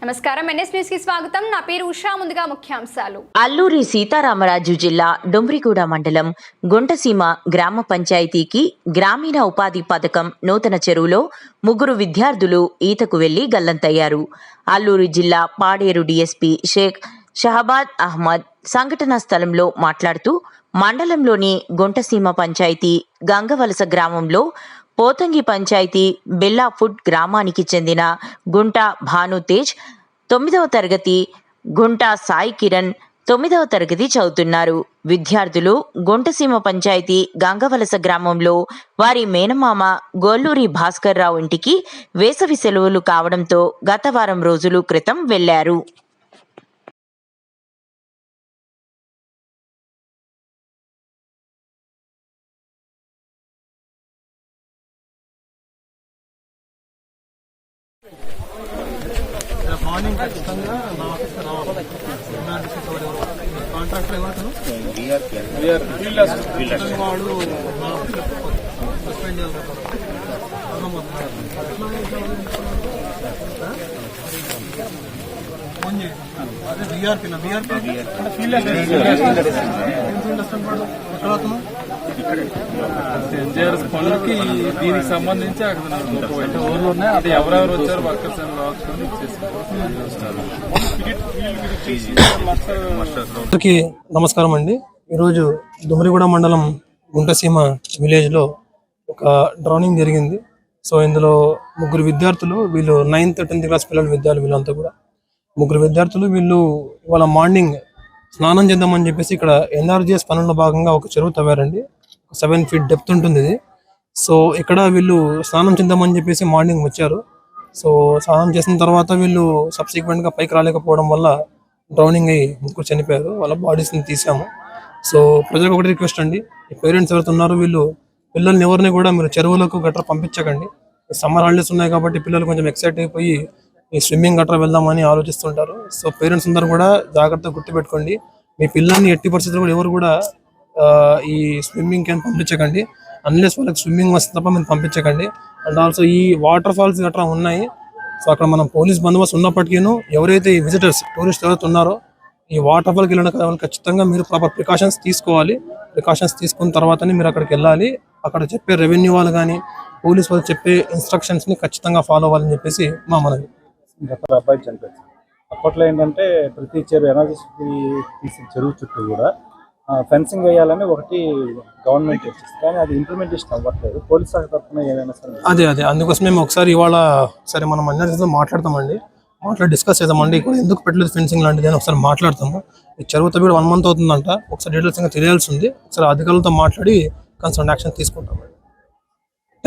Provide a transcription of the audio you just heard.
నమస్కారం NS news కి స్వాగతం. నా పేరు ఉషా. ముందుగా ముఖ్యాంశాలు. అల్లూరి సీతారామరాజు జిల్లా డొంబ్రిగూడ మండలం గుంటసీమ గ్రామ పంచాయతీకి గ్రామీణ ఉపాధి పథకం నూతన చెరువులో 3 విద్యార్థులు ఈతకు వెళ్లి గల్లంతయ్యారు. అల్లూరి జిల్లా పాడేరు డీఎస్పీ షేక్ షహబాద్ అహ్మద్ సంఘటనా స్థలంలో మాట్లాడుతూ మండలంలోని గుంటసీమ పంచాయతీ గంగవలస గ్రామంలో పోతంగి పంచాయతీ బెల్లాఫుడ్ గ్రామానికి చెందిన గుంట భానుతేజ్ 9వ తరగతి, గుంట సాయి కిరణ్ 9వ తరగతి చదువుతున్నారు. విద్యార్థులు గుంటసీమ పంచాయతీ గంగవలస గ్రామంలో వారి మేనమామ గోల్లూరి భాస్కర్ రావు ఇంటికి వేసవి సెలవులు కావడంతో గత వారం రోజుల క్రితం వెళ్లారు. మార్నింగ్ ఖచ్చితంగా నా ఆఫీస్కి రావాలి. కాంట్రాక్టర్ ఎవరు వాడు నా ఆఫీస్లో సస్పెండ్ చేయాలి. ఫోన్ చేయండి. అదే బీఆర్పీ ఎన్జిఆర్ఎస్ పనులకి దీనికి సంబంధించి అక్కడ ఊర్లు ఉన్నాయి. అది ఎవరెవరు వచ్చారు వర్కర్స్ అని రాసుకొని అందరికీ నమస్కారం అండి. ఈరోజు డొంబ్రిగూడ మండలం గుంటసీమ విలేజ్లో ఒక డ్రౌనింగ్ జరిగింది. సో ఇందులో 3 విద్యార్థులు, వీళ్ళు 9th 10th క్లాస్ పిల్లల విద్యార్థులు, వీళ్ళంతా కూడా 3 విద్యార్థులు. వీళ్ళు ఇవాళ మార్నింగ్ స్నానం చేద్దామని చెప్పేసి ఇక్కడ ఎన్ఆర్జీఎస్ పనుల్లో భాగంగా ఒక చెరువు తవ్వారండి. 7 feet డెప్త్ ఉంటుంది ఇది. సో ఇక్కడ వీళ్ళు స్నానం చేద్దామని చెప్పేసి మార్నింగ్ వచ్చారు. సో స్నానం చేసిన తర్వాత వీళ్ళు సబ్సిక్వెంట్గా పైకి రాలేకపోవడం వల్ల డ్రౌనింగ్ అయ్యి 3 చనిపోయారు. వాళ్ళ బాడీస్ని తీసాము. సో ప్రజలకు ఒకటి రిక్వెస్ట్ అండి, పేరెంట్స్ ఎవరైతే ఉన్నారో వీళ్ళు పిల్లల్ని ఎవరిని కూడా మీరు చెరువులకు గట్రా పంపించకండి. సమ్మర్ హాలిడేస్ ఉన్నాయి కాబట్టి పిల్లలు కొంచెం ఎక్సైట్ అయిపోయి ఈ స్విమ్మింగ్ గట్రా వెళ్దామని ఆలోచిస్తుంటారు. సో పేరెంట్స్ అందరూ కూడా జాగ్రత్తగా గుర్తుపెట్టుకోండి, మీ పిల్లల్ని ఎట్టి పరిస్థితుల్లో కూడా ఎవరు కూడా ఈ స్విమ్మింగ్ క్యాన్ పంపించకండి. అన్లెస్ వాళ్ళకి స్విమ్మింగ్ వస్తే తప్ప మీరు పంపించకండి. అండ్ ఆల్సో ఈ వాటర్ ఫాల్స్ గట్రా ఉన్నాయి. సో అక్కడ మనం పోలీస్ బందోబస్తు ఉన్నప్పటికీను ఎవరైతే ఈ విజిటర్స్ టూరిస్ట్ ఎవరైతే ఉన్నారో ఈ వాటర్ ఫాల్కి వెళ్ళడం ఖచ్చితంగా మీరు ప్రాపర్ ప్రికాషన్స్ తీసుకోవాలి. ప్రికాషన్స్ తీసుకున్న తర్వాతనే మీరు అక్కడికి వెళ్ళాలి. అక్కడ చెప్పే రెవెన్యూ వాళ్ళు కానీ పోలీస్ వాళ్ళు చెప్పే ఇన్స్ట్రక్షన్స్ని ఖచ్చితంగా ఫాలో అవ్వాలని చెప్పేసి మా మనవి. గత అబ్బాయి చనిపోయింది. అప్పట్లో ఏంటంటే ప్రతి చెరువు ఎనర్జీ తీసిన చెరువు చుట్టూ కూడా ఫెన్సింగ్ వేయాలని ఒకటి గవర్నమెంట్ చేస్తుంది, కానీ అది ఇంప్లిమెంటేషన్ అవ్వట్లేదు. పోలీస్ శాఖ తరఫున ఏదైనా సరే అదే అందుకోసం మేము ఒకసారి ఇవాళ సరే మనం అన్ని మాట్లాడతామండి, డిస్కస్ చేద్దామండి. ఇక్కడ ఎందుకు పెట్టలేదు ఫెన్సింగ్ లాంటిది అని ఒకసారి మాట్లాడతాము. ఈ చెరువుతో కూడా 1 month అవుతుందంట. ఒకసారి డీటెయిల్స్ ఇంకా తెలియాల్సి ఉంది. ఒకసారి అధికారులతో మాట్లాడి కన్సర్న్ యాక్షన్ తీసుకుంటామండి.